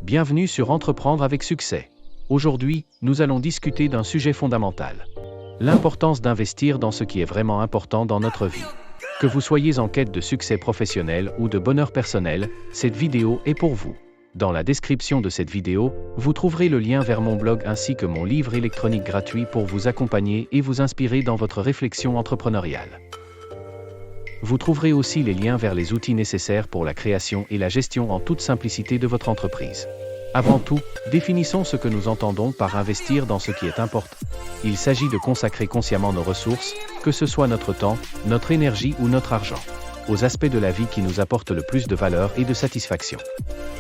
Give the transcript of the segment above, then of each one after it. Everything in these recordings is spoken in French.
Bienvenue sur Entreprendre avec succès. Aujourd'hui, nous allons discuter d'un sujet fondamental. L'importance d'investir dans ce qui est vraiment important dans notre vie. Que vous soyez en quête de succès professionnel ou de bonheur personnel, cette vidéo est pour vous. Dans la description de cette vidéo, vous trouverez le lien vers mon blog ainsi que mon livre électronique gratuit pour vous accompagner et vous inspirer dans votre réflexion entrepreneuriale. Vous trouverez aussi les liens vers les outils nécessaires pour la création et la gestion en toute simplicité de votre entreprise. Avant tout, définissons ce que nous entendons par investir dans ce qui est important. Il s'agit de consacrer consciemment nos ressources, que ce soit notre temps, notre énergie ou notre argent, aux aspects de la vie qui nous apportent le plus de valeur et de satisfaction.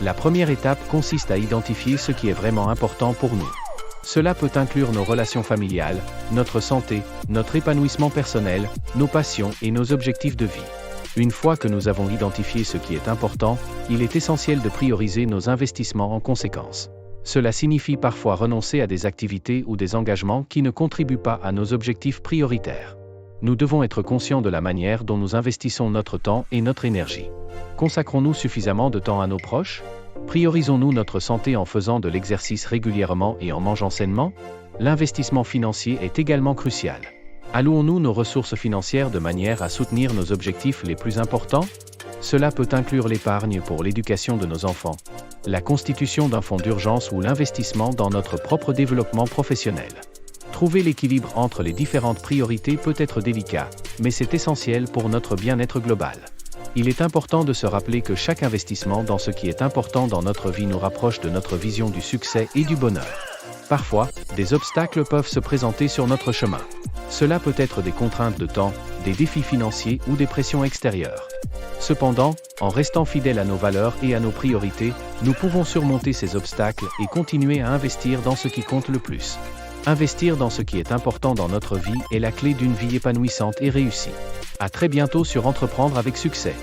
La première étape consiste à identifier ce qui est vraiment important pour nous. Cela peut inclure nos relations familiales, notre santé, notre épanouissement personnel, nos passions et nos objectifs de vie. Une fois que nous avons identifié ce qui est important, il est essentiel de prioriser nos investissements en conséquence. Cela signifie parfois renoncer à des activités ou des engagements qui ne contribuent pas à nos objectifs prioritaires. Nous devons être conscients de la manière dont nous investissons notre temps et notre énergie. Consacrons-nous suffisamment de temps à nos proches ? Priorisons-nous notre santé en faisant de l'exercice régulièrement et en mangeant sainement ? L'investissement financier est également crucial. Allouons-nous nos ressources financières de manière à soutenir nos objectifs les plus importants ? Cela peut inclure l'épargne pour l'éducation de nos enfants, la constitution d'un fonds d'urgence ou l'investissement dans notre propre développement professionnel. Trouver l'équilibre entre les différentes priorités peut être délicat, mais c'est essentiel pour notre bien-être global. Il est important de se rappeler que chaque investissement dans ce qui est important dans notre vie nous rapproche de notre vision du succès et du bonheur. Parfois, des obstacles peuvent se présenter sur notre chemin. Cela peut être des contraintes de temps, des défis financiers ou des pressions extérieures. Cependant, en restant fidèles à nos valeurs et à nos priorités, nous pouvons surmonter ces obstacles et continuer à investir dans ce qui compte le plus. Investir dans ce qui est important dans notre vie est la clé d'une vie épanouissante et réussie. À très bientôt sur Entreprendre avec succès.